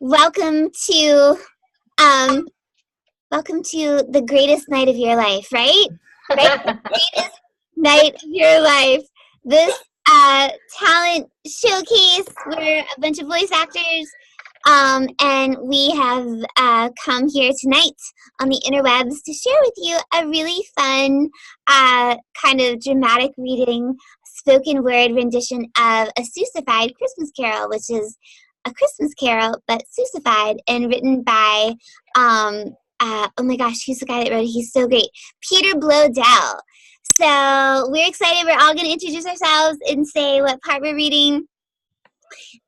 welcome to um welcome to the greatest night of your life, right? Right? The greatest night of your life. This talent showcase. We're a bunch of voice actors. And we have come here tonight on the interwebs to share with you a really fun kind of dramatic reading, spoken word rendition of A Seussified Christmas Carol, which is a Christmas Carol, but Seussified and written by, oh my gosh, who's the guy that wrote it? He's so great. Peter Blodell. So we're excited. We're all going to introduce ourselves and say what part we're reading.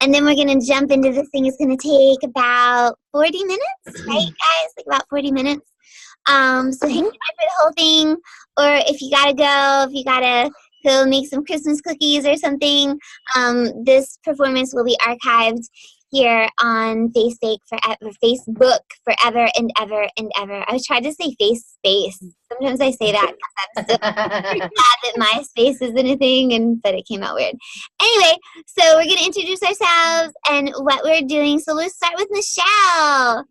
And then we're going to jump into this thing. It's going to take about 40 minutes, right, guys? Like about 40 minutes. So hang on for the whole thing. Or if you got to go, if you got to go make some Christmas cookies or something, this performance will be archived here on Facebook forever and ever and ever. I tried to say space. Sometimes I say that because I'm still glad that MySpace isn't a thing, but it came out weird. Anyway, so we're going to introduce ourselves and what we're doing. So let's start with Michelle.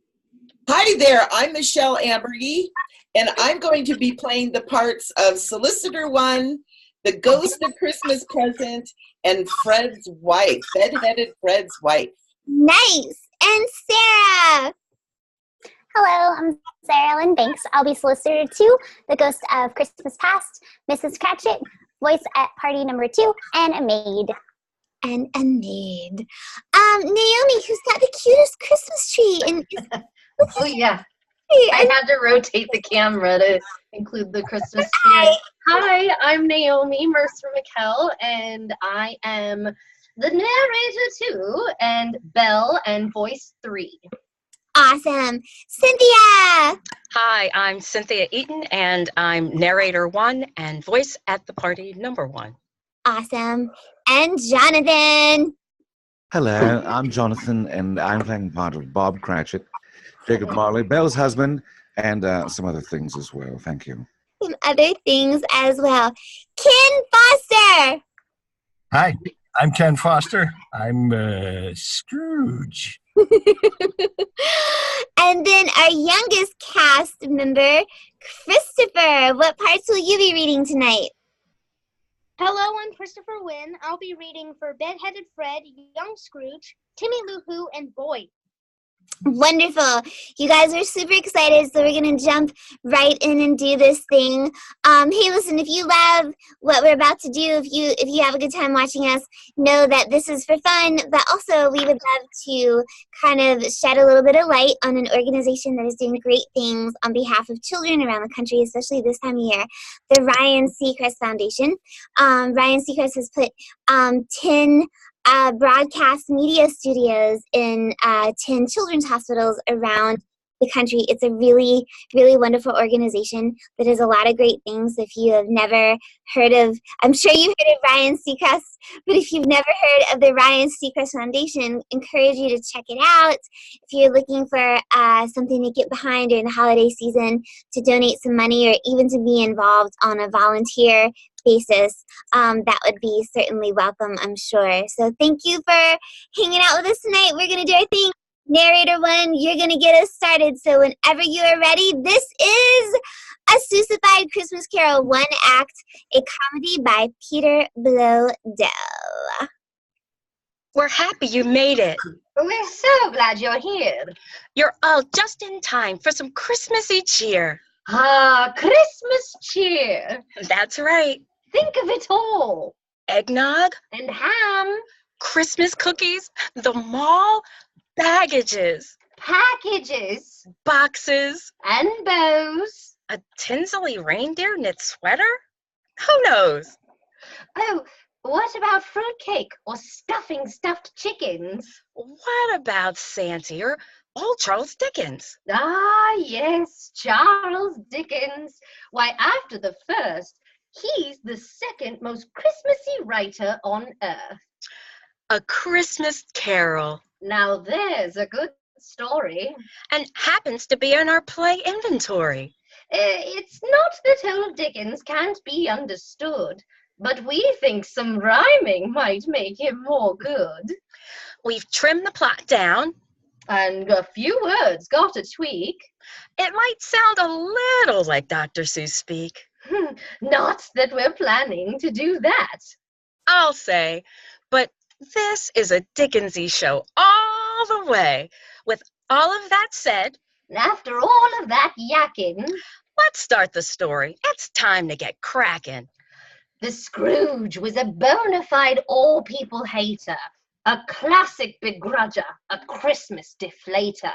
Hi there, I'm Michelle Ambergy, and I'm going to be playing the parts of Solicitor 1, the Ghost of Christmas Present, and Fred's wife, bedheaded Fred's wife. Nice. And Sarah. Hello, I'm Sarah Ellen Banks. I'll be Solicitor 2, the Ghost of Christmas Past, Mrs. Cratchit, voice at party number 2, and a maid. And a maid. Naomi, who's got the cutest Christmas tree. Oh, yeah. I had to rotate the camera to include the Christmas tree. Hi, I'm Naomi Mercer McKell, and I am the narrator 2, and Belle, and voice 3. Awesome. Cynthia! Hi, I'm Cynthia Eaton, and I'm narrator 1 and voice at the party number 1. Awesome. And Jonathan! Hello, I'm Jonathan, and I'm playing part of Bob Cratchit, Jacob Marley, Belle's husband, and some other things as well. Thank you. Some other things as well. Ken Foster! Hi, I'm Ken Foster. I'm Scrooge. And then our youngest cast member, Christopher. What parts will you be reading tonight? Hello, I'm Christopher Wynn. I'll be reading for Bedheaded Fred, Young Scrooge, Timmy Lou Who, and Boy. Wonderful. You guys are super excited, so we're going to jump right in and do this thing. Hey, listen, if you love what we're about to do, if you have a good time watching us, know that this is for fun, but also we would love to kind of shed a little bit of light on an organization that is doing great things on behalf of children around the country, especially this time of year, the Ryan Seacrest Foundation. Ryan Seacrest has put 10 broadcast media studios in 10 children's hospitals around the country. It's a really, really wonderful organization that does a lot of great things. If you have never heard of, I'm sure you've heard of Ryan Seacrest, but if you've never heard of the Ryan Seacrest Foundation, encourage you to check it out. If you're looking for something to get behind during the holiday season, to donate some money or even to be involved on a volunteer basis, that would be certainly welcome, I'm sure. So thank you for hanging out with us tonight. We're going to do our thing. Narrator 1, you're going to get us started. So whenever you are ready, this is A Seussified Christmas Carol, 1 act, a comedy by Peter Blodell. We're happy you made it. We're so glad you're here. You're all just in time for some Christmassy cheer. Ah, Christmas cheer. That's right. Think of it all. Eggnog. And ham. Christmas cookies. The mall. Baggages. Packages. Boxes. And bows. A tinsely reindeer knit sweater? Who knows? Oh, what about fruitcake or stuffing stuffed chickens? What about Santa or old Charles Dickens? Ah, yes, Charles Dickens. Why, after the first, he's the second most Christmassy writer on earth. A Christmas Carol. Now there's a good story. And happens to be in our play inventory. It's not that old Dickens can't be understood, but we think some rhyming might make him more good. We've trimmed the plot down And a few words got a tweak. It might sound a little like Dr. Seuss speak. Not that we're planning to do that. I'll say, but this is a Dickensy show all the way. With all of that said, After all of that yakking, let's start the story. It's time to get cracking. the Scrooge was a bona fide all-people hater, a classic begrudger, a Christmas deflator.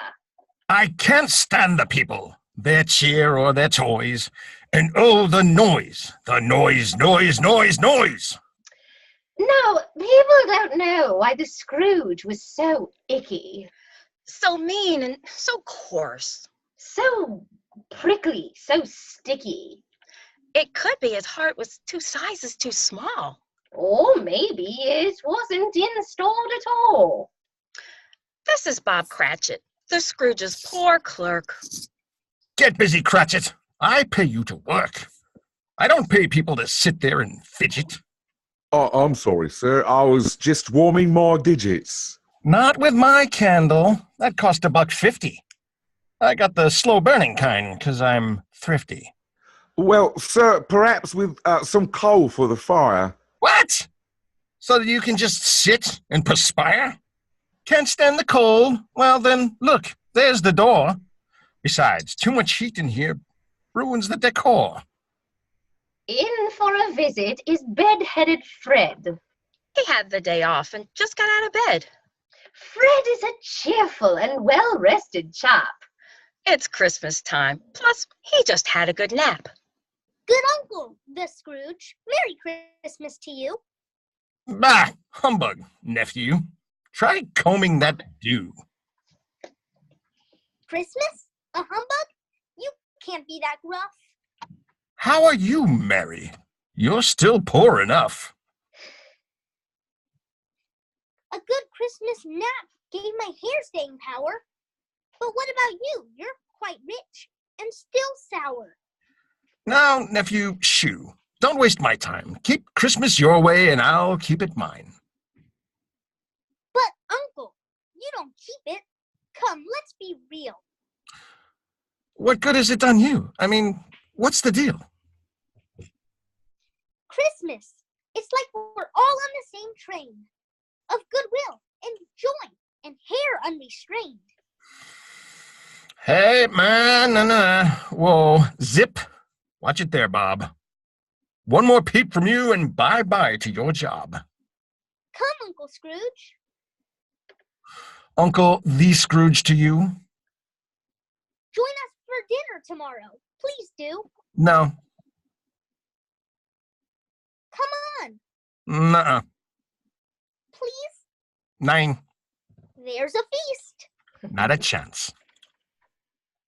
I can't stand the people, their cheer or their toys, and oh, the noise, noise. No, people don't know why the Scrooge was so icky, So mean and so coarse. so prickly, so sticky. It could be his heart was 2 sizes too small. Or maybe it wasn't installed at all. This is Bob Cratchit, the Scrooge's poor clerk. Get busy, Cratchit. I pay you to work. I don't pay people to sit there and fidget. Oh, I'm sorry, sir. I was just warming my digits. Not with my candle. That cost $1.50. I got the slow-burning kind because I'm thrifty. Well, sir, perhaps with some coal for the fire. What? So that you can just sit and perspire? Can't stand the cold? Well, then, look, there's the door. Besides, too much heat in here ruins the decor. In for a visit is bed-headed Fred. He had the day off and just got out of bed. Fred is a cheerful and well-rested chap. It's Christmas time. Plus, he just had a good nap. Good uncle, the Scrooge. Merry Christmas to you. Bah, humbug, nephew. Try combing that dew. Christmas? A humbug? You can't be that gruff. How are you, Mary? You're still poor enough. A good Christmas nap gave my hair staying power. But what about you? You're quite rich and still sour. Now, nephew, shoo. Don't waste my time. Keep Christmas your way and I'll keep it mine. But, uncle, you don't keep it. Come, let's be real. What good has it done you? I mean, what's the deal? Christmas. It's like we're all on the same train. Of goodwill and joy and hair unrestrained. Hey, man, whoa, zip. Watch it there, Bob. One more peep from you and bye-bye to your job. Come, Uncle Scrooge. Uncle the Scrooge to you? Join us for dinner tomorrow. Please do. No. Come on. Nuh-uh. Please. 9. There's a feast. Not a chance.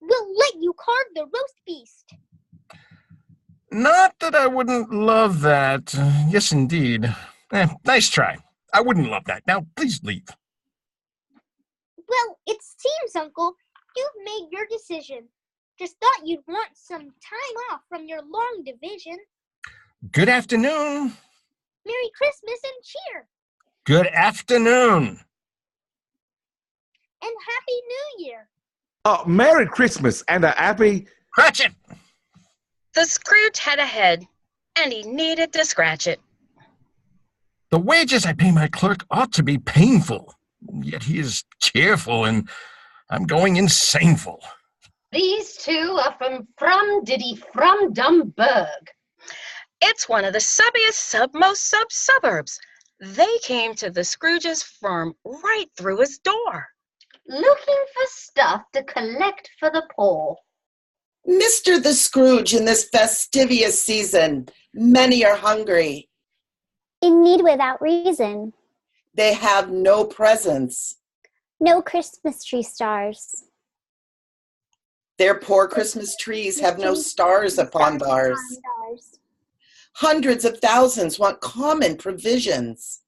We'll let you carve the roast beast. Not that I wouldn't love that. Yes, indeed. Nice try. I wouldn't love that. Now, please leave. Well, it seems, Uncle, you've made your decision. Just thought you'd want some time off from your long division. Good afternoon. Merry Christmas and cheer. Good afternoon. And Happy New Year. Merry Christmas and a happy... Cratchit! The Scrooge had a head, and he needed to scratch it. The wages I pay my clerk ought to be painful, yet he is cheerful and I'm going insaneful. These two are from Dumburg. It's one of the subbiest, most suburbs. They came to the Scrooge's firm right through his door. Looking for stuff to collect for the poor. Mr. the Scrooge, in this fastidious season, many are hungry. In need without reason. They have no presents. No Christmas tree stars. Their poor Christmas trees have no stars upon theirs. Hundreds of thousands want common provisions.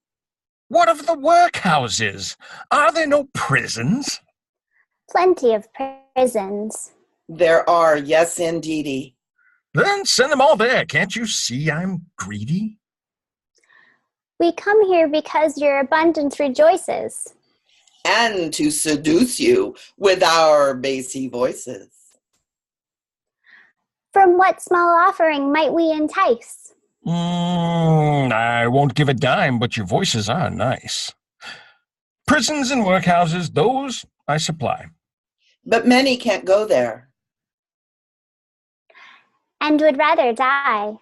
What of the workhouses? Are there no prisons? Plenty of prisons. There are, yes, indeedy. Then send them all there. Can't you see I'm greedy? We come here because your abundance rejoices. and to seduce you with our bassy voices. From what small offering might we entice? I won't give a dime, but your voices are nice. Prisons and workhouses, those I supply. But many can't go there. And would rather die.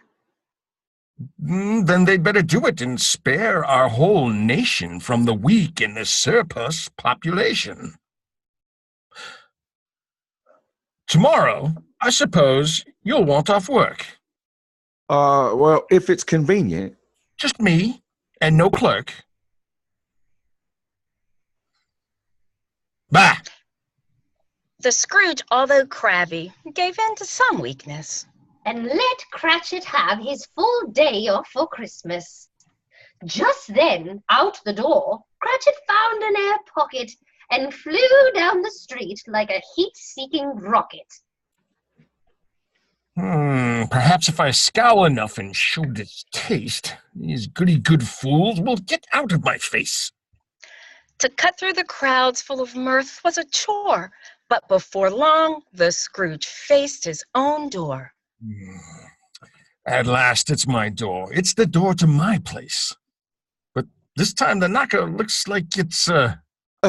Then they'd better do it and spare our whole nation from the weak and the surplus population. Tomorrow, I suppose you'll want off work. Well, if it's convenient. Just me and no clerk. Bah! The Scrooge, although crabby, gave in to some weakness. And let Cratchit have his full day off for Christmas. Just then, out the door, Cratchit found an air pocket and flew down the street like a heat-seeking rocket. Perhaps if I scowl enough and show distaste, these goody-good fools will get out of my face. To cut through the crowds full of mirth was a chore, but before long, the Scrooge faced his own door. At last, it's my door. It's the door to my place. But this time the knocker looks like it's, A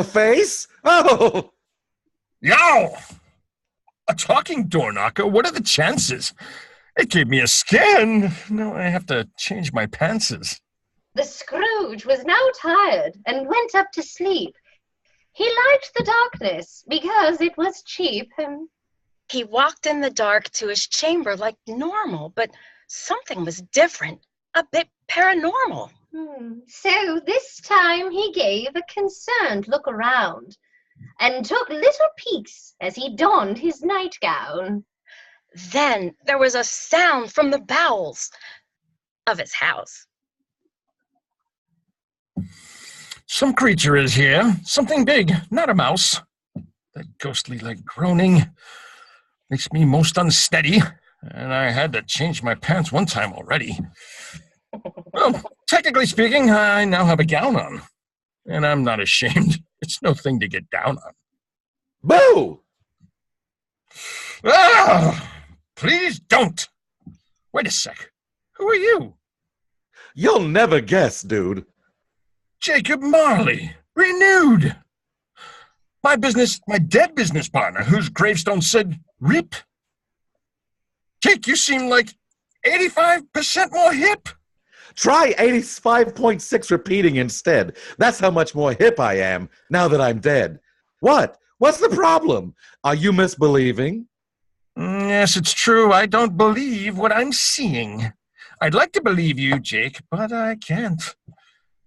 face? Oh! Yow! A talking door knocker? What are the chances? It gave me a scare. Now I have to change my pantses. The Scrooge was now tired and went up to sleep. He liked the darkness because it was cheap. He walked in the dark to his chamber like normal, but something was different, a bit paranormal. So this time he gave a concerned look around and took little peeks as he donned his nightgown. Then there was a sound from the bowels of his house. Some creature is here. Something big, not a mouse. That ghostly like groaning makes me most unsteady, and I had to change my pants one time already. Well, technically speaking, I now have a gown on, and I'm not ashamed. It's no thing to get down on. Boo! Ah! Please don't! Wait a sec. Who are you? You'll never guess, dude. Jacob Marley, renewed. My dead business partner, whose gravestone said, RIP. Jake, you seem like 85% more hip. Try 85.6 repeating instead. That's how much more hip I am now that I'm dead. What? What's the problem? Are you misbelieving? Yes, it's true. I don't believe what I'm seeing. I'd like to believe you, Jake, but I can't.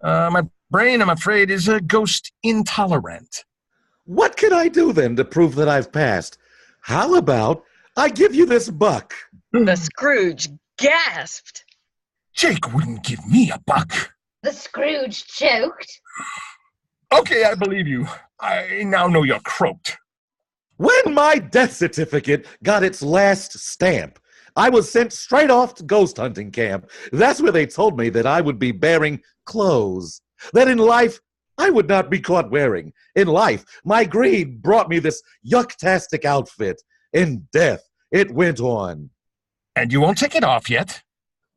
My brain, I'm afraid, is a ghost intolerant. What can I do then to prove that I've passed? How about I give you this buck? The Scrooge gasped. Jake wouldn't give me a buck. The Scrooge choked. Okay, I believe you. I now know you're croaked. When my death certificate got its last stamp, I was sent straight off to ghost hunting camp. That's where they told me that I would be bearing clothes. That in life, I would not be caught wearing. In life, my greed brought me this yucktastic outfit. In death, it went on. And you won't take it off yet?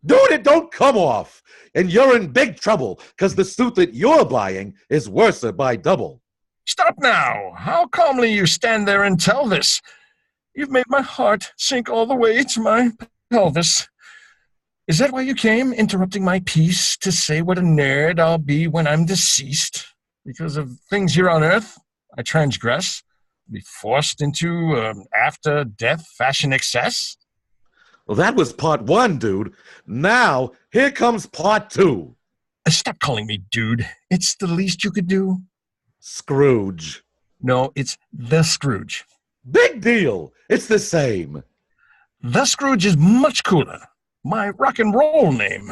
Dude, it don't come off. And you're in big trouble, because the suit that you're buying is worse by double. Stop now. How calmly you stand there and tell this. You've made my heart sink all the way to my pelvis. Is that why you came, interrupting my peace, to say what a nerd I'll be when I'm deceased? Because of things here on Earth I transgress, be forced into after-death fashion excess? Well, that was part one, dude. Now, here comes part two. Stop calling me dude. It's the least you could do. Scrooge. No, it's the Scrooge. Big deal. It's the same. The Scrooge is much cooler. My rock and roll name.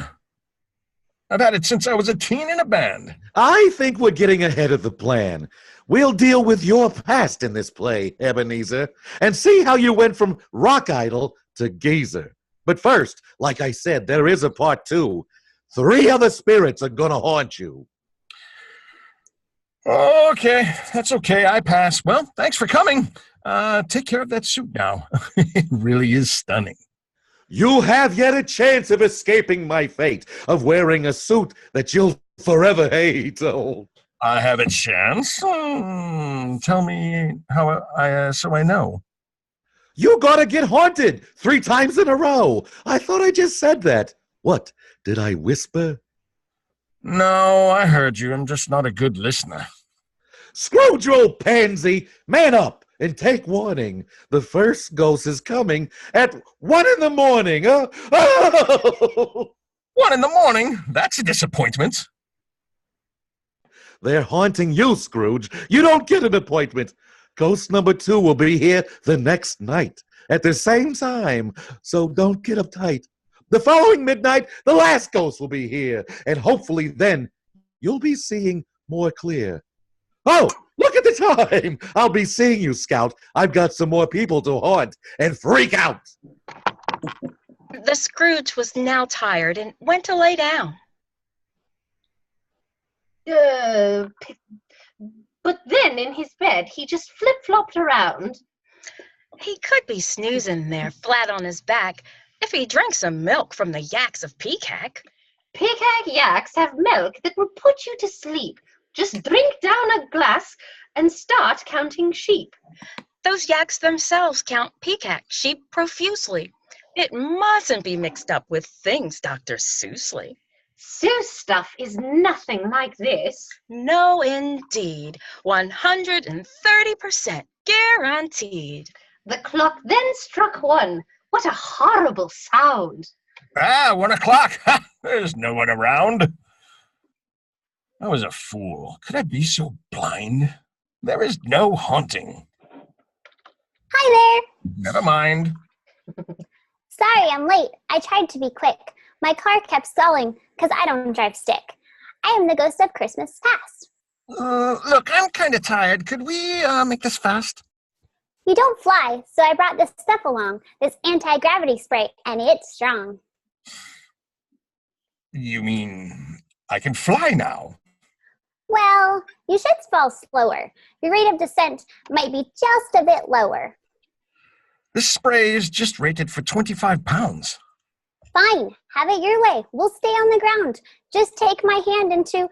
I've had it since I was a teen in a band. I think we're getting ahead of the plan. We'll deal with your past in this play, Ebenezer, and see how you went from rock idol to geezer. But first, like I said, there is a part two. 3 other spirits are gonna haunt you. Okay, that's okay. I pass. Well, thanks for coming. Take care of that suit now. It really is stunning. You have yet a chance of escaping my fate of wearing a suit that you'll forever hate. Oh. I have a chance. Tell me how so I know. You gotta get haunted 3 times in a row. I thought I just said that. What? Did I whisper? No, I heard you. I'm just not a good listener. Scrooge, you old pansy, man up and take warning. The first ghost is coming at 1 in the morning. Oh! 1 in the morning? That's a disappointment. They're haunting you, Scrooge. You don't get an appointment. Ghost number 2 will be here the next night at the same time, so don't get uptight. The following midnight, the last ghost will be here, and hopefully then you'll be seeing more clear. Oh, look at the time! I'll be seeing you, Scout. I've got some more people to haunt and freak out. The Scrooge was now tired and went to lay down. But then in his bed, he just flip-flopped around. He could be snoozing there flat on his back if he drank some milk from the yaks of Peacock. Peacock yaks have milk that will put you to sleep. Just drink down a glass and start counting sheep. Those yaks themselves count Peacock sheep profusely. It mustn't be mixed up with things Dr. Seussly. Seuss stuff is nothing like this. No, indeed. 130% guaranteed. The clock then struck 1. What a horrible sound. 1 o'clock. There's no one around. I was a fool. Could I be so blind? There is no haunting. Hi there. Never mind. Sorry, I'm late. I tried to be quick. My car kept stalling because I don't drive stick. I am the ghost of Christmas past. Look, I'm kind of tired. Could we make this fast? You don't fly, so I brought this stuff along, this anti-gravity spray, and it's strong. You mean I can fly now? Well, you should fall slower. Your rate of descent might be just a bit lower. This spray is just rated for 25 pounds. Fine, have it your way. We'll stay on the ground. Just take my hand into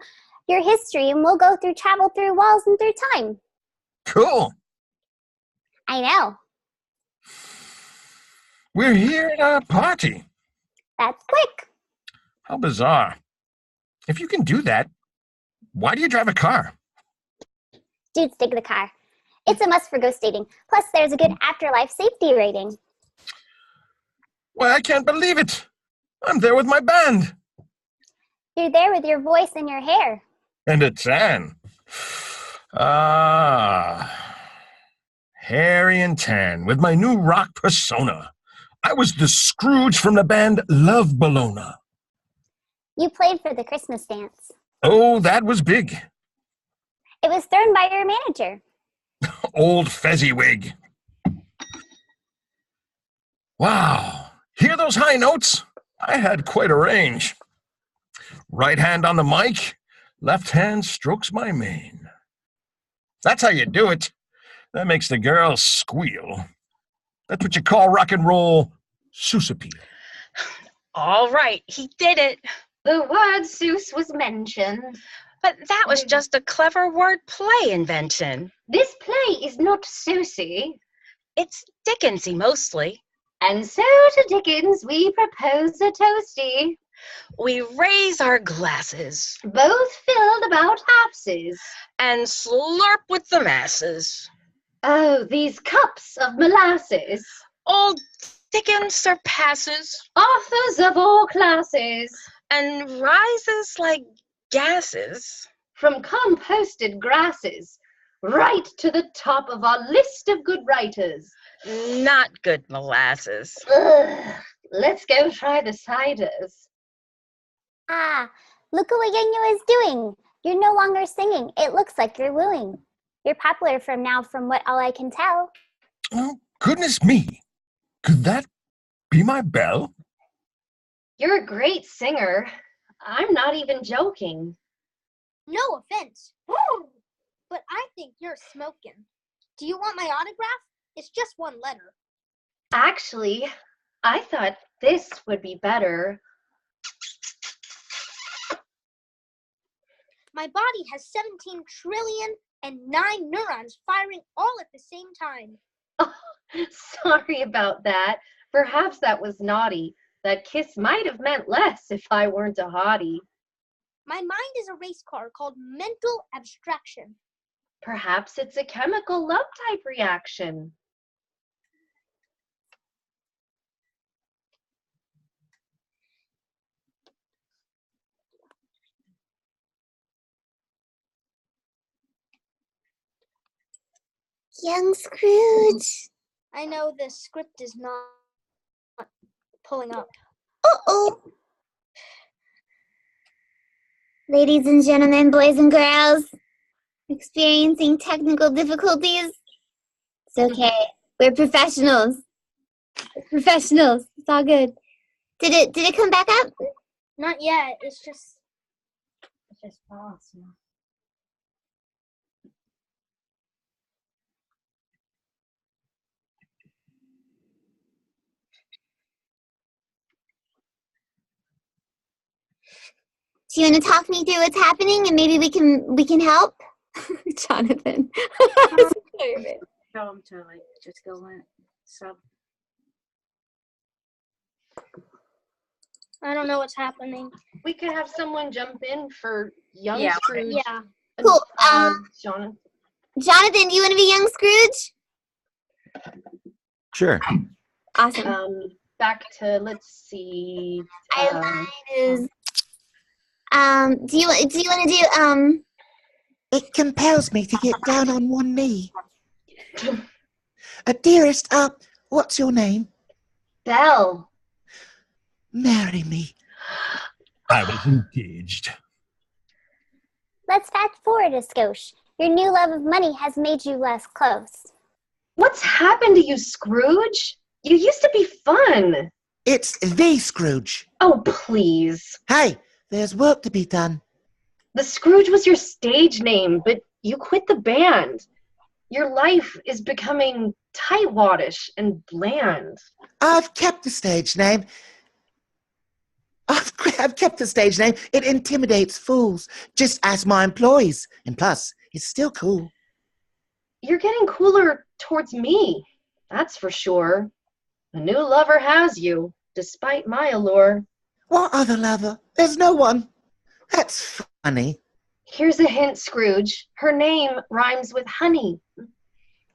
your history and we'll go travel through walls and through time. Cool. I know. We're here at a party. That's quick. How bizarre. If you can do that, why do you drive a car? Dudes dig the car. It's a must for ghost dating. Plus, there's a good afterlife safety rating. Why, I can't believe it. I'm there with my band. You're there with your voice and your hair. And a tan. Hairy and tan with my new rock persona. I was the Scrooge from the band Love Bologna. You played for the Christmas dance. Oh, that was big. It was thrown by your manager. Old Fezziwig. Wow. Hear those high notes? I had quite a range. Right hand on the mic, left hand strokes my mane. That's how you do it. That makes the girls squeal. That's what you call rock and roll Seussifed. All right, he did it. The word Seuss was mentioned. But that was just a clever word play invention. This play is not Seussy. It's Dickensy mostly. And so to Dickens we propose a toasty. We raise our glasses Both filled about halfses. and slurp with the masses. Oh, these cups of molasses. Old Dickens surpasses Authors of all classes. and rises like gases. From composted grasses. Right to the top of our list of good writers. Not good molasses. Ugh, let's go try the ciders. Ah, look what Yenya is doing. You're no longer singing. It looks like you're wooing. You're popular from what all I can tell. Oh, goodness me. Could that be my bell? You're a great singer. I'm not even joking. No offense. but I think you're smoking. Do you want my autograph? It's just one letter. Actually, I thought this would be better. My body has 17 trillion and 9 neurons firing all at the same time. Oh, sorry about that. Perhaps that was naughty. That kiss might have meant less if I weren't a hottie. My mind is a race car called mental abstraction. Perhaps it's a chemical love type reaction. Young Scrooge. I know the script is not pulling up. Uh-oh. Ladies and gentlemen, boys and girls, experiencing technical difficulties. It's okay. We're professionals. It's all good. Did it come back up? Not yet. It's just awesome. Do you want to talk me through what's happening and maybe we can help? Jonathan. Tell him to just go in sub. I don't know what's happening. We could have someone jump in for young Yeah. Scrooge. Yeah. Cool. Jonathan. Jonathan, do you want to be young Scrooge? Sure. Awesome. Back to, let's see. Mine is do you want to do It compels me to get down on one knee. Dearest, what's your name? Belle. Marry me. I was engaged. Let's fast forward a skosh. Your new love of money has made you less close. What's happened to you, Scrooge? You used to be fun. It's the Scrooge. Oh, please. Hey, there's work to be done. The Scrooge was your stage name, but you quit the band. Your life is becoming tightwadish and bland. I've kept the stage name. I've kept the stage name. It intimidates fools, just ask my employees. And plus, it's still cool. You're getting cooler towards me, that's for sure. A new lover has you, despite my allure. What other lover? There's no one. That's funny. Here's a hint, Scrooge. Her name rhymes with honey.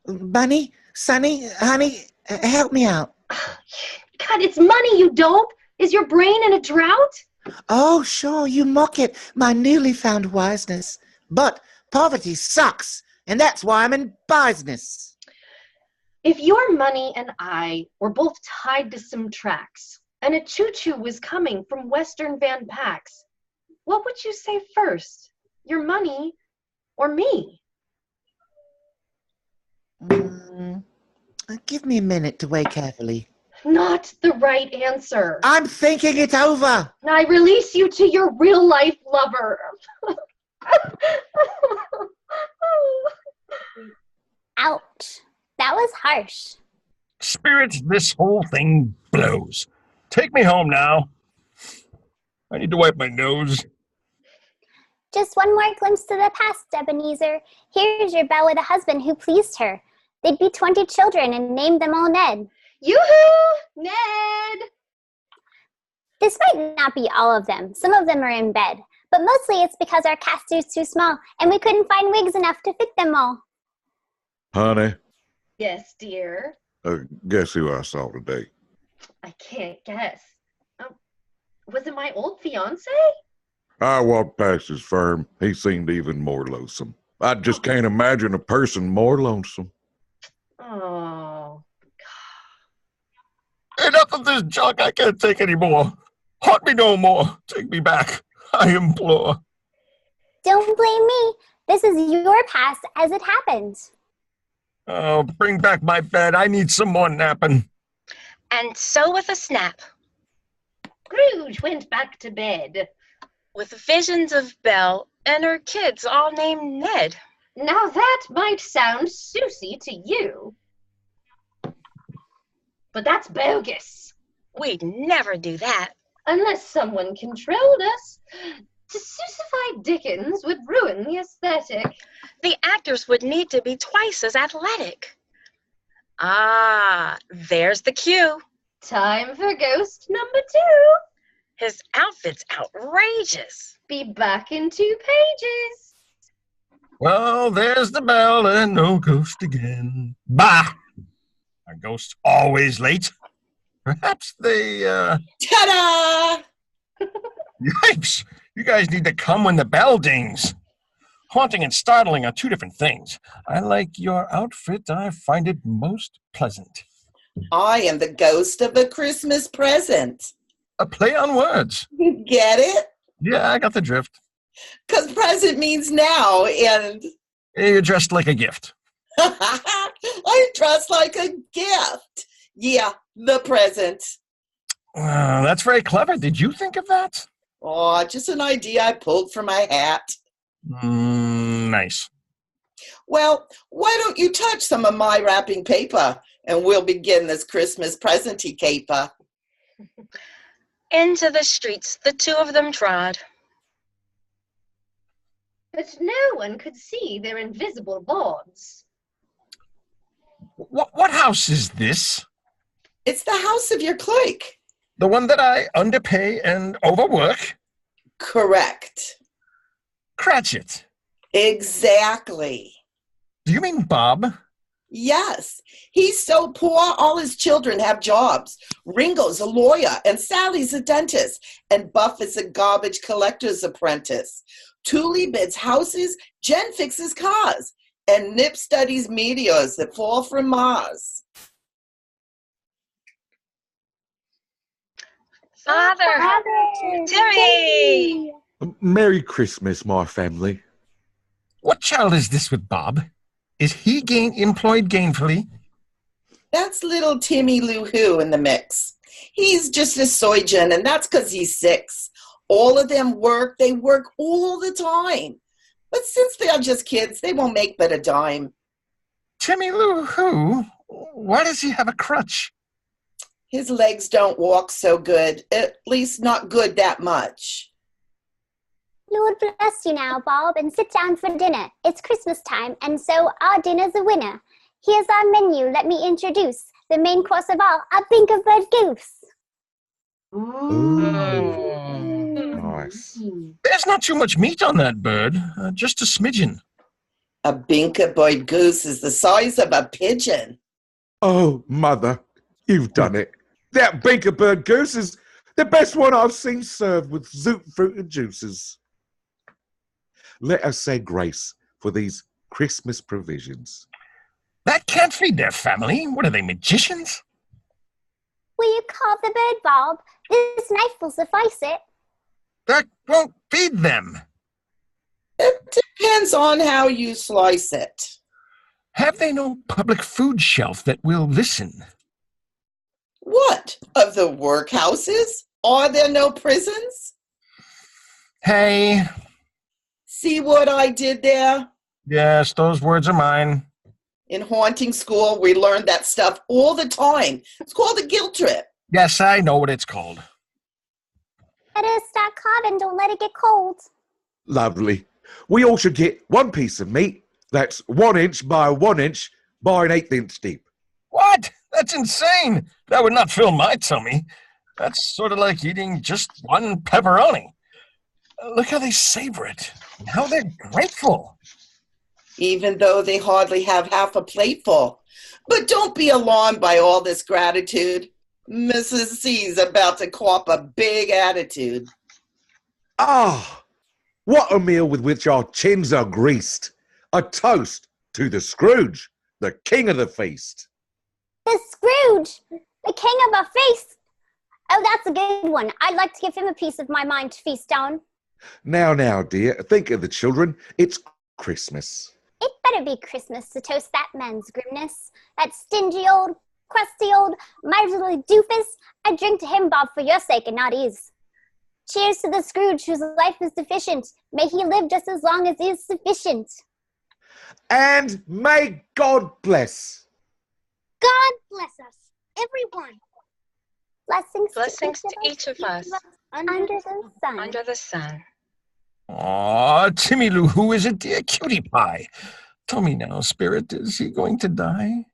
Bunny, Sonny, honey, help me out. God, it's money, you dope! Is your brain in a drought? Oh, sure, you mock it, my newly found wiseness. But poverty sucks, and that's why I'm in business. If your money and I were both tied to some tracks, and a choo-choo was coming from Western Van Pax, what would you say first? Your money or me? Give me a minute to weigh carefully. Not the right answer. I'm thinking it over. I release you to your real-life lover. Ouch. That was harsh. Spirit, this whole thing blows. Take me home now. I need to wipe my nose. Just one more glimpse to the past, Ebenezer. Here's your Belle with a husband who pleased her. They'd be 20 children and named them all Ned. Yoo-hoo! Ned! This might not be all of them. Some of them are in bed. But mostly it's because our cast is too small and we couldn't find wigs enough to fit them all. Honey, Yes, dear. guess who I saw today? I can't guess. Was it my old fiance? I walked past his firm. He seemed even more lonesome. I just can't imagine a person more lonesome. Oh. Enough of this junk. I can't take any more. Haunt me no more. Take me back. I implore. Don't blame me. This is your past as it happened. Oh, bring back my bed. I need some more napping. And so with a snap, Scrooge went back to bed. with visions of Belle and her kids all named Ned. Now that might sound Susie to you, but that's bogus. We'd never do that. Unless someone controlled us. To Seussify Dickens would ruin the aesthetic. The actors would need to be twice as athletic. Ah, there's the cue. Time for ghost number 2. His outfit's outrageous. Be back in 2 pages. Well, there's the bell and no ghost again. Bah! Are ghosts always late? Perhaps they, Ta-da! Yipes! You guys need to come when the bell dings. Haunting and startling are 2 different things. I like your outfit. I find it most pleasant. I am the ghost of a Christmas present. A play on words. Get it? Yeah, I got the drift. Because present means now, and You're dressed like a gift. I'm dressed like a gift. Yeah, the present. That's very clever. Did you think of that? Oh, just an idea I pulled from my hat. Nice. Well, why don't you touch some of my wrapping paper and we'll begin this Christmas presenty caper. Into the streets the 2 of them trod. But no one could see their invisible boards. What house is this? It's the house of your clerk. The one that I underpay and overwork? Correct. Cratchit. Exactly. Do you mean Bob? Yes. He's so poor, all his children have jobs. Ringo's a lawyer, and Sally's a dentist, and Buff is a garbage collector's apprentice. Toolie bids houses, Jen fixes cars, and Nip studies meteors that fall from Mars. Father! Timmy! Merry Christmas, my family. What child is this with Bob? Is he employed gainfully? That's little Timmy Lou Who in the mix. He's just a soygen, and that's because he's 6. All of them work. They work all the time. But since they're just kids, they won't make but a dime. Timmy Lou Who? Why does he have a crutch? His legs don't walk so good, at least not good that much. Lord bless you now, Bob, and sit down for dinner. It's Christmas time, and so our dinner's a winner. Here's our menu. Let me introduce the main course of all, a Binkerbird goose. Nice. There's not too much meat on that bird, just a smidgen. A Binkerbird goose is the size of a pigeon. Oh, Mother, you've done it. That Binkerbird goose is the best one I've seen served with zoot fruit and juices. Let us say grace for these Christmas provisions. That can't feed their family. What are they, magicians? Will you carve the bird, Bob? This knife will suffice it. That won't feed them. It depends on how you slice it. Have they no public food shelf that will listen? What? Of the workhouses? Are there no prisons? Hey. See what I did there? Yes, those words are mine. In haunting school, we learned that stuff all the time. It's called a guilt trip. Yes, I know what it's called. Better start carving, don't let it get cold. Lovely. We all should get 1 piece of meat that's 1 inch by 1 inch by an 1/8 inch deep. What? That's insane. That would not fill my tummy. That's sort of like eating just 1 pepperoni. Look how they savor it. And how they're grateful. Even though they hardly have half a plateful. But don't be alarmed by all this gratitude. Mrs. C's about to cop a big attitude. Ah, what a meal with which our chins are greased. A toast to the Scrooge, the king of the feast. The Scrooge, the king of our feast. Oh, that's a good one. I'd like to give him a piece of my mind to feast on. Now, dear, think of the children. It's Christmas. It better be Christmas to toast that man's grimness. That stingy old, crusty old, miserly doofus. I drink to him, Bob, for your sake and not his. Cheers to the Scrooge whose life is deficient. May he live just as long as is sufficient. And may God bless. God bless us, everyone. Blessings To each of us under the sun. under the sun. Aw, Timmy Lou, who is a dear cutie pie. Tell me now, Spirit, is he going to die?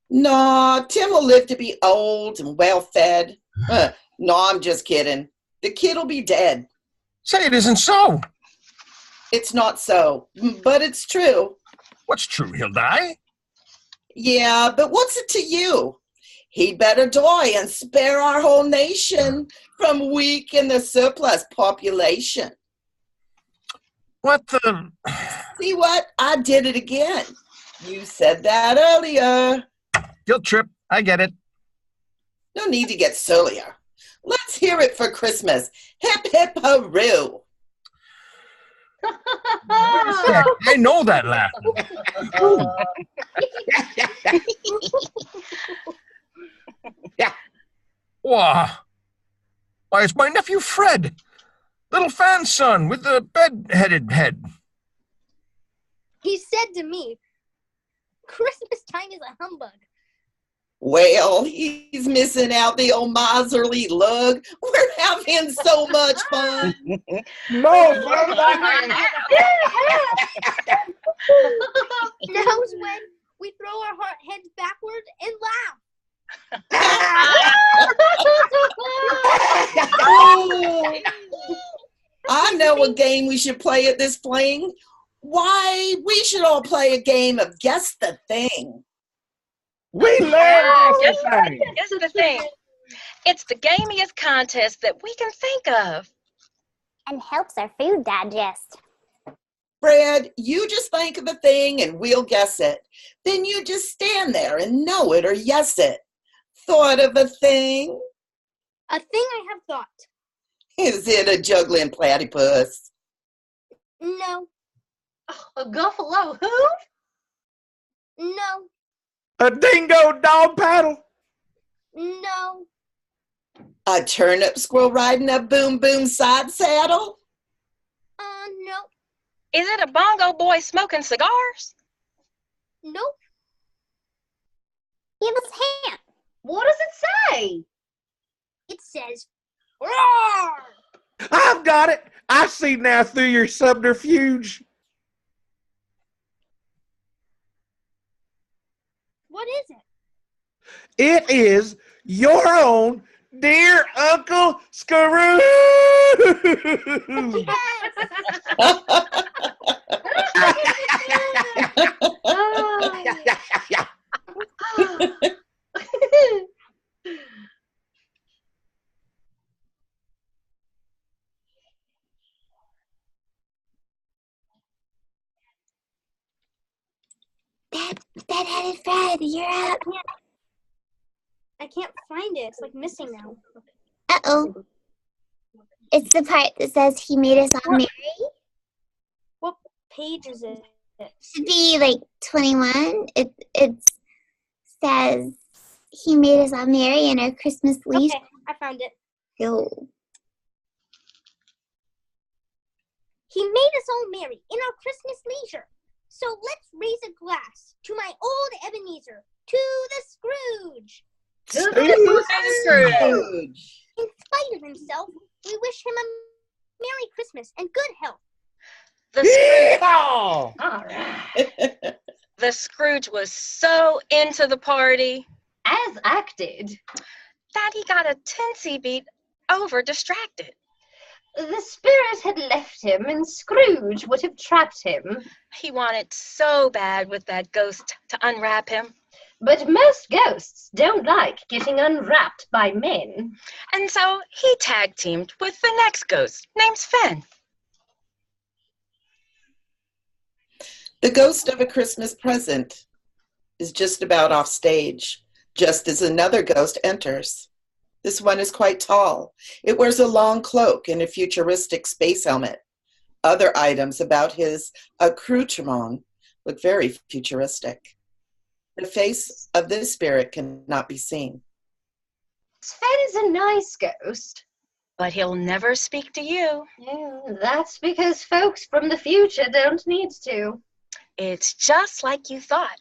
No, Tim will live to be old and well-fed. No, I'm just kidding. The kid will be dead. Say it isn't so. It's not so, but it's true. What's true, he'll die? Yeah, but what's it to you? He'd better die and spare our whole nation from weak and the surplus population. What the... See what? I did it again. You said that earlier. Guilt trip, I get it. No need to get surlier. Let's hear it for Christmas. Hip, hip, hurroo. I know that laugh. Why, it's my nephew Fred, little fan son with the bed-headed head. He said to me, Christmas time is a humbug. Well, he's missing out the old miserly lug. We're having so much fun. No, Now's when we throw our heads backward and laugh. Oh, I know a game we should play at this fling. Why, we should all play a game of Guess the Thing. we love this thing. Guess the thing. It's the gamiest contest that we can think of. And helps our food digest. Fred, you just think of a thing and we'll guess it. Then you just stand there and know it or yes it. Thought of a thing? A thing I have thought. Is it a juggling platypus? No, A Guffalo who? no, A dingo dog paddle. no, A turnip squirrel riding a boom boom side saddle? no, Is it a bongo boy smoking cigars? nope. Give us a hint. What does it say? It says, roar! I've got it. I see now through your subterfuge. What is it? It is your own dear Uncle Scrooge. Bed-headed Fred, you're up. I can't find it. It's like missing now. Uh-oh. It's the part that says he made us all merry. What page is it? Should be like 21. It says he made us all merry in our Christmas leaf. Okay, I found it. Oh. He made us all merry in our Christmas leisure. So let's raise a glass to my old Ebenezer, to the Scrooge. Scrooge. In spite of himself, we wish him a Merry Christmas and good health. The Scrooge, Yeehaw! All right. the Scrooge was so into the party As acted. that he got a tinsy beat over distracted. The spirit had left him, and Scrooge would have trapped him. He wanted so bad with that ghost to unwrap him. But most ghosts don't like getting unwrapped by men. And so he tag teamed with the next ghost named Sven. The Ghost of a Christmas Present is just about off stage, just as another ghost enters. This one is quite tall. It wears a long cloak and a futuristic space helmet. Other items about his accoutrement look very futuristic. The face of this spirit cannot be seen. Sven is a nice ghost. But he'll never speak to you. Yeah, that's because folks from the future don't need to. It's just like you thought.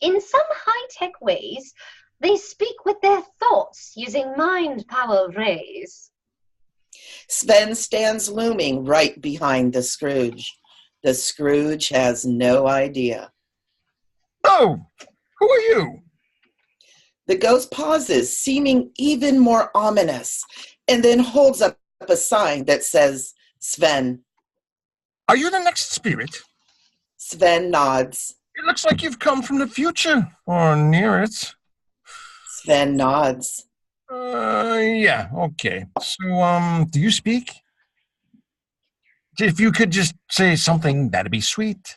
In some high-tech ways, they speak with their thoughts using mind power rays. Sven stands looming right behind the Scrooge. The Scrooge has no idea. Oh, who are you? The ghost pauses, seeming even more ominous, and then holds up a sign that says, Sven. Are you the next spirit? Sven nods. It looks like you've come from the future, or near it. Sven nods. Yeah, okay. So, do you speak? If you could just say something, that'd be sweet.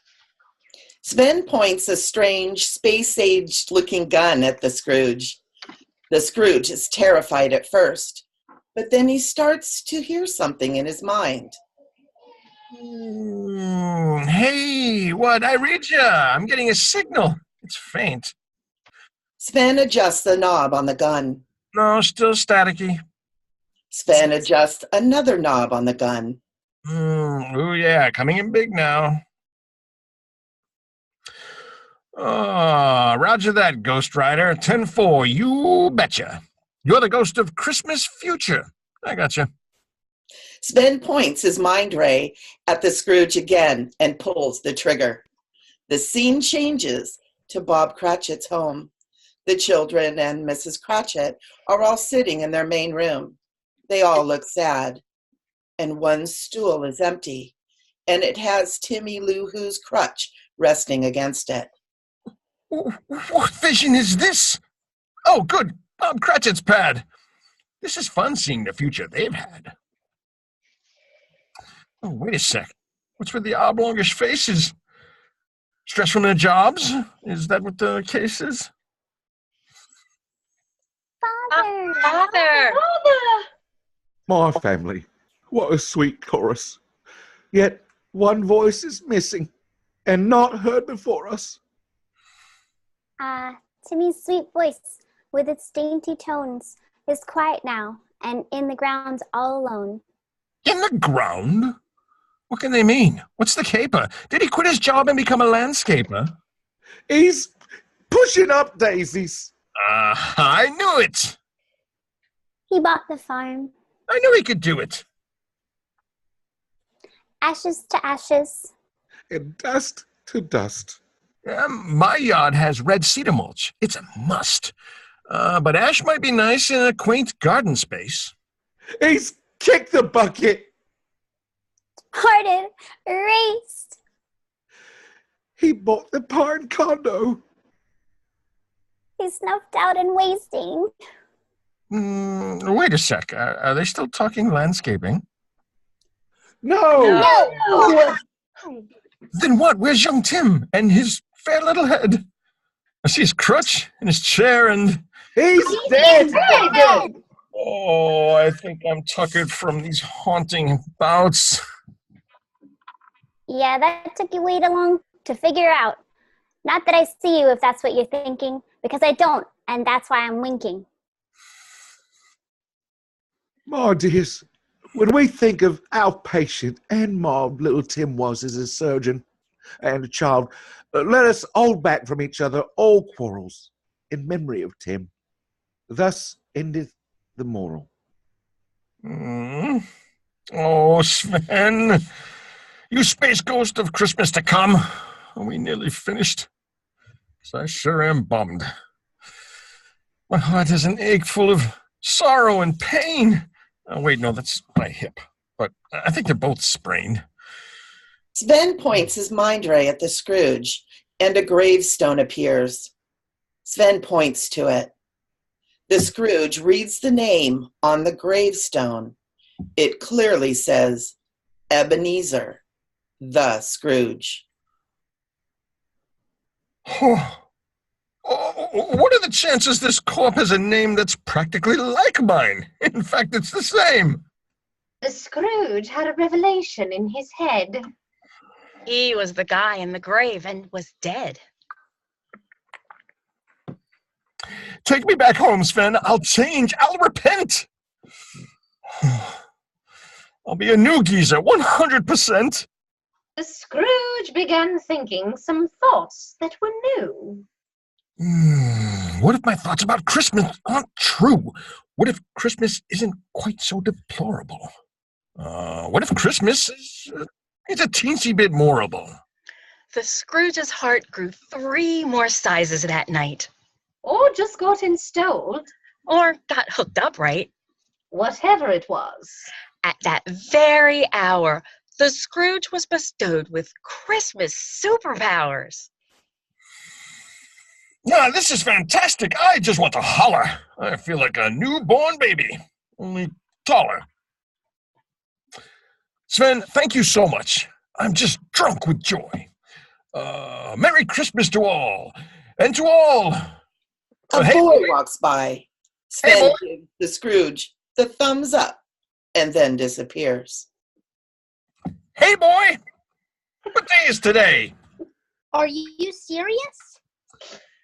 Sven points a strange, space-aged looking gun at the Scrooge. The Scrooge is terrified at first, but then he starts to hear something in his mind. Hey, what? I read ya. I'm getting a signal. It's faint. Sven adjusts the knob on the gun. No, still staticky. Sven adjusts another knob on the gun. Oh, yeah, coming in big now. Roger that, Ghost Rider. 10-4, you betcha. You're the ghost of Christmas future. I gotcha. Sven points his mind ray at the Scrooge again and pulls the trigger. The scene changes to Bob Cratchit's home. The children and Mrs. Cratchit are all sitting in their main room. They all look sad, and one stool is empty, and it has Timmy Lou Who's crutch resting against it. What vision is this? Oh, good. Bob Cratchit's pad. This is fun seeing the future they've had. Oh, wait a sec. What's with the oblongish faces? Stress from their jobs? Is that what the case is? Father! Father! My family. What a sweet chorus. Yet one voice is missing and not heard before us. Timmy's sweet voice, with its dainty tones, is quiet now, and in the ground all alone. In the ground? What can they mean? What's the caper? Did he quit his job and become a landscaper? He's pushing up daisies. I knew it. He bought the farm. I knew he could do it. Ashes to ashes. And dust to dust. My yard has red cedar mulch. It's a must. But ash might be nice in a quaint garden space. He's kicked the bucket. Parted, erased. He bought the barn condo. He's snuffed out and wasting. Wait a sec. Are they still talking landscaping? No! No! Then what? Where's young Tim and his fair little head? I see his crutch and his chair and... He's dead! Oh, I think I'm tuckered from these haunting bouts. Yeah, that took you way too long to figure out. Not that I see you if that's what you're thinking, because I don't, and that's why I'm winking. My dears, when we think of how patient and mild little Tim was as a surgeon and a child, let us hold back from each other all quarrels in memory of Tim. Thus endeth the moral. Oh, Sven, you space ghost of Christmas to come. Are we nearly finished? 'Cause I sure am bummed. My heart is an ache full of sorrow and pain. Oh, wait, no, that's my hip. But I think they're both sprained. Sven points his mind ray at the Scrooge, and a gravestone appears. Sven points to it. The Scrooge reads the name on the gravestone. It clearly says, Ebenezer, the Scrooge. What are the chances this corp has a name that's practically like mine? In fact, it's the same. The Scrooge had a revelation in his head. He was the guy in the grave and was dead. Take me back home, Sven. I'll change. I'll repent. I'll be a new geezer, 100%. The Scrooge began thinking some thoughts that were new. What if my thoughts about Christmas aren't true? What if Christmas isn't quite so deplorable? What if Christmas is a teensy bit morable? The Scrooge's heart grew 3 more sizes that night. Or just got installed. Or got hooked up right. Whatever it was. At that very hour, the Scrooge was bestowed with Christmas superpowers. Yeah, this is fantastic. I just want to holler. I feel like a newborn baby, only taller. Sven, thank you so much. I'm just drunk with joy. Merry Christmas to all. And to all. A Hey, boy walks by. Sven Hey, boy. gives the Scrooge the thumbs up and then disappears. Hey, boy. What day is today? Are you serious?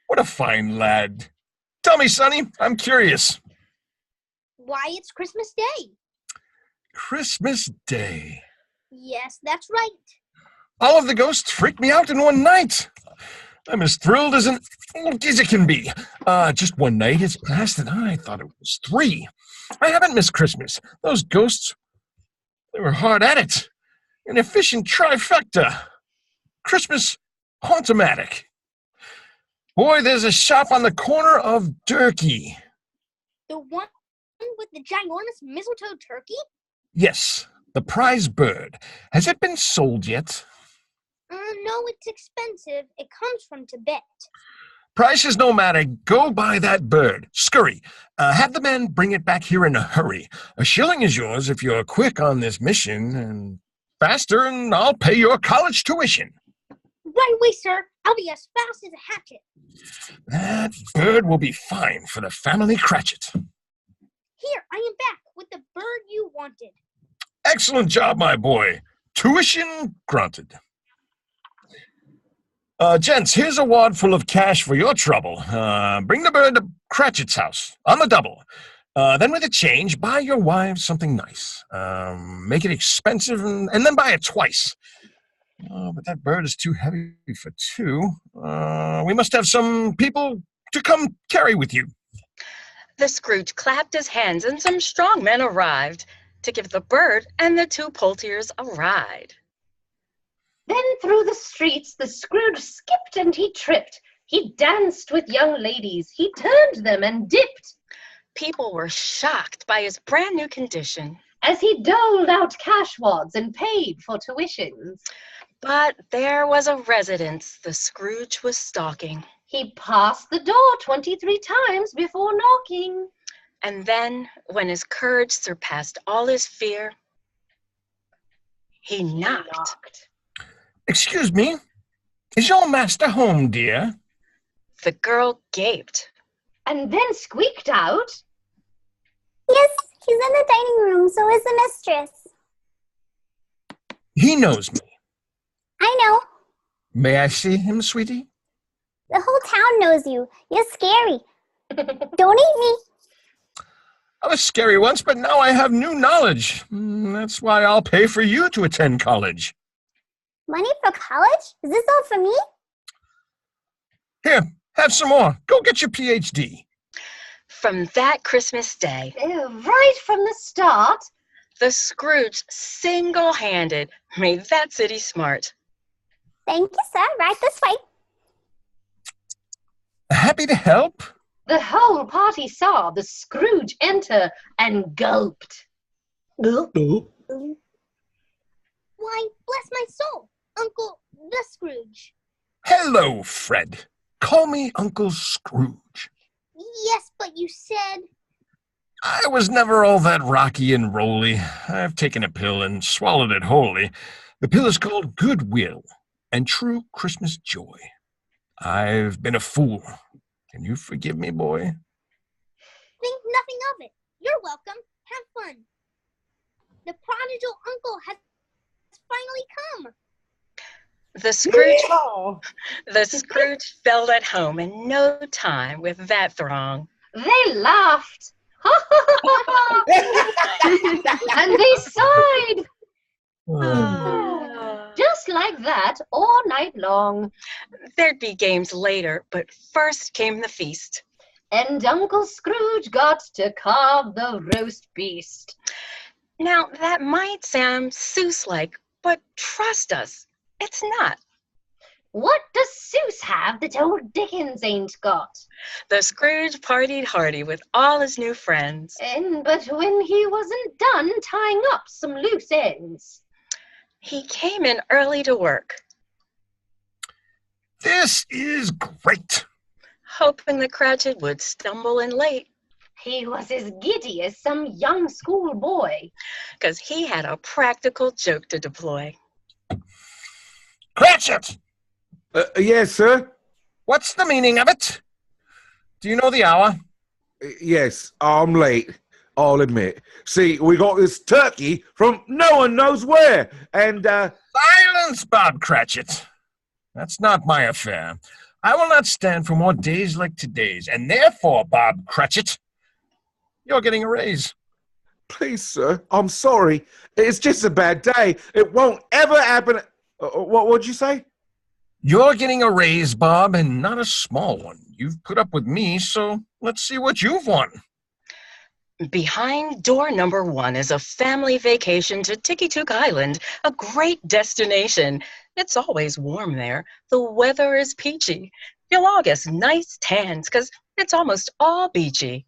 What a fine lad. Tell me, Sonny, I'm curious. Why, it's Christmas Day. Christmas Day. Yes, that's right. All of the ghosts freaked me out in one night. I'm as thrilled as it can be. Just one night has passed and I thought it was 3. I haven't missed Christmas. Those ghosts, they were hard at it. An efficient trifecta. Christmas hauntomatic. Boy, there's a shop on the corner of Durkee. The one with the ginormous mistletoe turkey? Yes, the prize bird. Has it been sold yet? No, it's expensive. It comes from Tibet. Price is no matter. Go buy that bird. Scurry. Have the men bring it back here in a hurry. A shilling is yours if you're quick on this mission, and faster, and I'll pay your college tuition. Right away, sir. I'll be as fast as a hatchet. That bird will be fine for the family Cratchit. Here, I am back with the bird you wanted. Excellent job, my boy. Tuition granted. Gents, here's a wad full of cash for your trouble. Bring the bird to Cratchit's house on the double. Then with the change, buy your wives something nice. Make it expensive and then buy it twice. But that bird is too heavy for 2. We must have some people to come carry with you. The Scrooge clapped his hands and some strong men arrived to give the bird and the 2 poultiers a ride. Then through the streets the Scrooge skipped and he tripped. He danced with young ladies. He turned them and dipped. People were shocked by his brand new condition. As he doled out cash wads and paid for tuitions. But there was a residence the Scrooge was stalking. He passed the door 23 times before knocking. And then, when his courage surpassed all his fear, he knocked. Excuse me, is your master home, dear? The girl gaped. And then squeaked out, Yes, he's in the dining room, so is the mistress. He knows me. I know. May I see him, sweetie? The whole town knows you. You're scary. Don't eat me. I was scary once, but now I have new knowledge. That's why I'll pay for you to attend college. Money for college? Is this all for me? Here, have some more. Go get your PhD. From that Christmas day, right from the start, the Scrooge single-handed made that city smart. Thank you, sir. Right this way. Happy to help. the whole party saw the Scrooge enter and gulped. Why, bless my soul, Uncle the Scrooge. Hello, Fred. Call me Uncle Scrooge. Yes, but you said... I was never all that rocky and rolly. I've taken a pill and swallowed it wholly. The pill is called goodwill and true Christmas joy. I've been a fool. Can you forgive me, boy? Think nothing of it. You're welcome. Have fun. The prodigal uncle has finally come. The Scrooge felt at home in no time with that throng. They laughed. And they sighed. Just just like that all night long. There'd be games later, but first came the feast. And Uncle Scrooge got to carve the roast beast. Now, that might sound Seuss-like, but trust us, it's not. What does Seuss have that old Dickens ain't got? The Scrooge partied hearty with all his new friends. But when he wasn't done tying up some loose ends, he came in early to work. This is great. Hoping the Cratchit would stumble in late. He was as giddy as some young schoolboy. 'Cause he had a practical joke to deploy. Cratchit! Yes, sir? What's the meaning of it? Do you know the hour? Yes, I'm late, I'll admit. See, we got this turkey from no one knows where, and, Silence, Bob Cratchit. That's not my affair. I will not stand for more days like today's, and therefore, Bob Cratchit, you're getting a raise. Please, sir, I'm sorry. It's just a bad day. It won't ever happen. What'd you say? You're getting a raise, Bob, and not a small one. You've put up with me, so let's see what you've won. Behind door number 1 is a family vacation to Tikki-Took Island, a great destination. It's always warm there. The weather is peachy. You'll all get nice tans, 'cause it's almost all beachy.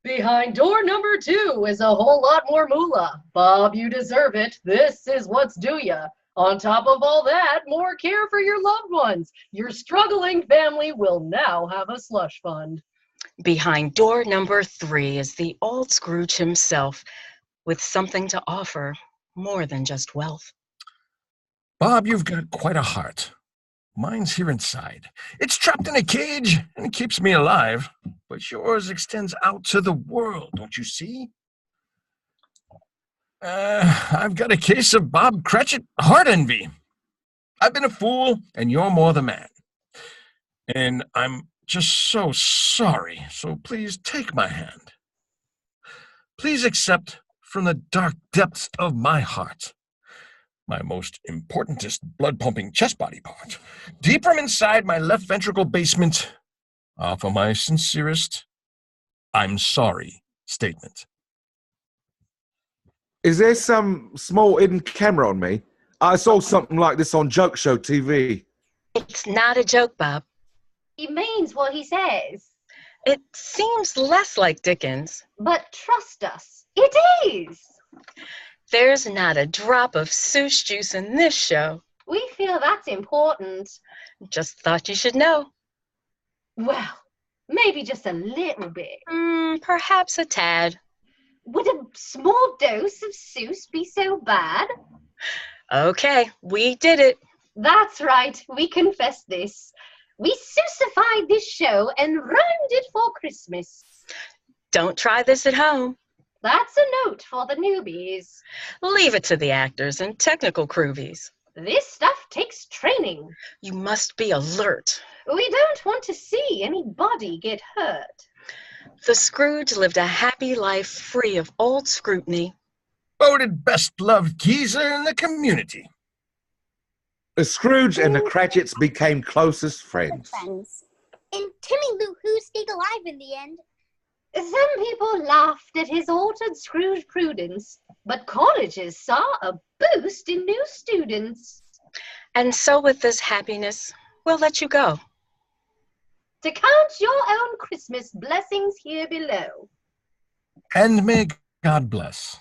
Behind door number 2 is a whole lot more moolah. Bob, you deserve it. This is what's due ya. On top of all that, more care for your loved ones. Your struggling family will now have a slush fund. Behind door number 3 is the old Scrooge himself, with something to offer more than just wealth. Bob, you've got quite a heart. Mine's here inside. It's trapped in a cage, and it keeps me alive. But yours extends out to the world, don't you see? I've got a case of Bob Cratchit heart envy. I've been a fool, and you're more the man. And I'm just so sorry, so please take my hand. Please accept from the dark depths of my heart, my most importantest blood-pumping chest body part, deep from inside my left ventricle basement, offer my sincerest, I'm sorry statement. Is there some small hidden camera on me? I saw something like this on Joke Show TV. It's not a joke, Bob. He means what he says. It seems less like Dickens. But trust us, it is. There's not a drop of Seuss juice in this show. We feel that's important. Just thought you should know. Well, maybe just a little bit. Perhaps a tad. Would a small dose of Seuss be so bad? Okay, we did it. That's right, we confess this. We Seussified this show and rhymed it for Christmas. Don't try this at home. That's a note for the newbies. Leave it to the actors and technical crewbies. This stuff takes training. You must be alert. We don't want to see anybody get hurt. The Scrooge lived a happy life free of old scrutiny. Voted best-loved geezer in the community. The Scrooge and the Cratchits became closest friends. And Timmy Lou Who stayed alive in the end. Some people laughed at his altered Scrooge prudence, but colleges saw a boost in new students. And so with this happiness, we'll let you go. To count your own Christmas blessings here below. And may God bless.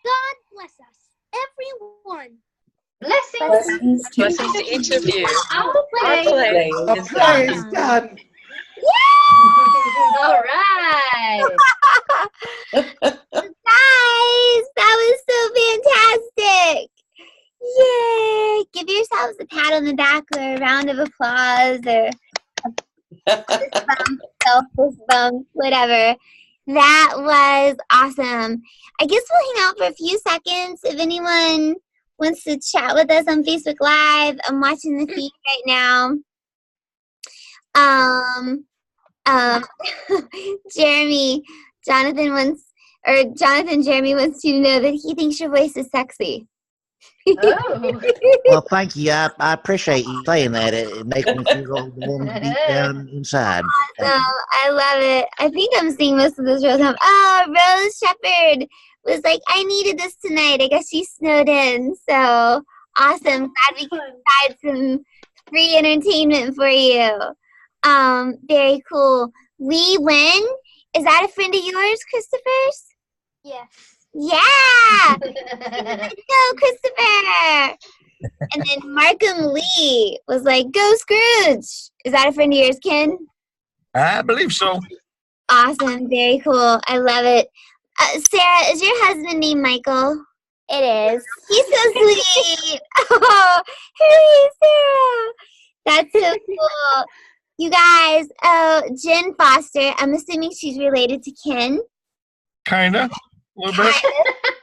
God bless us, everyone. Blessings to each of you. Our play Is done. All right. Guys, that was so fantastic. Yay. Give yourselves a pat on the back or a round of applause or fist bump, whatever. That was awesome. I guess we'll hang out for a few seconds. If anyone wants to chat with us on Facebook Live, I'm watching the feed right now. Jonathan Jeremy wants you to know that he thinks your voice is sexy. Oh. Well, thank you. I appreciate you saying that. It makes me feel all warm deep down inside. Thank you. I love it. I think I'm seeing most of this real time. Oh, Rose Shepherd was like, I needed this tonight. I guess she snowed in. So awesome. Glad we can provide some free entertainment for you. Very cool. Lee Wen, is that a friend of yours, Christopher's? Yes. Yeah! Go, Christopher! And then Markham Lee was like, go Scrooge! Is that a friend of yours, Ken? I believe so. Awesome. Very cool. I love it. Sarah, is your husband named Michael? It is. He's so sweet. Oh, hey, Sarah. That's so cool. You guys, Jen Foster, I'm assuming she's related to Ken. Kinda. A little bit.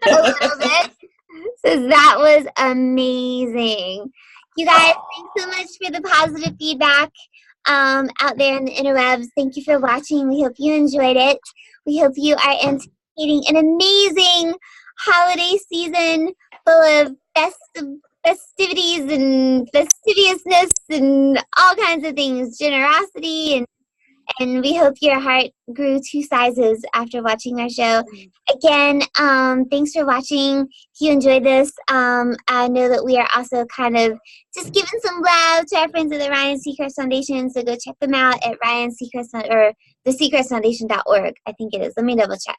A little bit. So that was amazing. You guys, thanks so much for the positive feedback out there in the interwebs. Thank you for watching. We hope you enjoyed it. We hope you are anticipating an amazing holiday season full of festivities and fastidiousness and all kinds of things, generosity, and we hope your heart grew 2 sizes after watching our show. Again, thanks for watching. If you enjoyed this, I know that we are also kind of just giving some love to our friends at the Ryan Seacrest Foundation, so go check them out at Ryan Seacrest or the SeacrestFoundation.org. I think it is. Let me double check.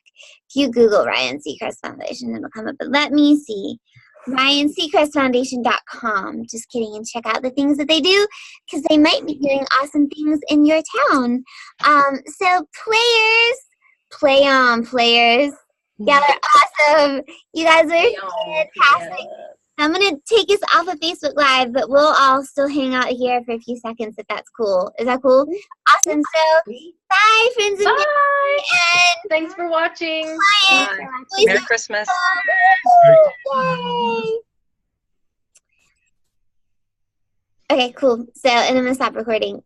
If you Google Ryan Seacrest Foundation, it'll come up. But let me see. RyanSeacrestFoundation.com. Just kidding, and check out the things that they do, because they might be doing awesome things in your town. So players, play on, players. Y'all are awesome. You guys are fantastic. I'm going to take us off of Facebook Live, but we'll all still hang out here for a few seconds if that's cool. Is that cool? Awesome. So, bye, friends. Bye. And thanks for watching. Bye. Merry Christmas. Yay. Okay, cool. So, and I'm going to stop recording.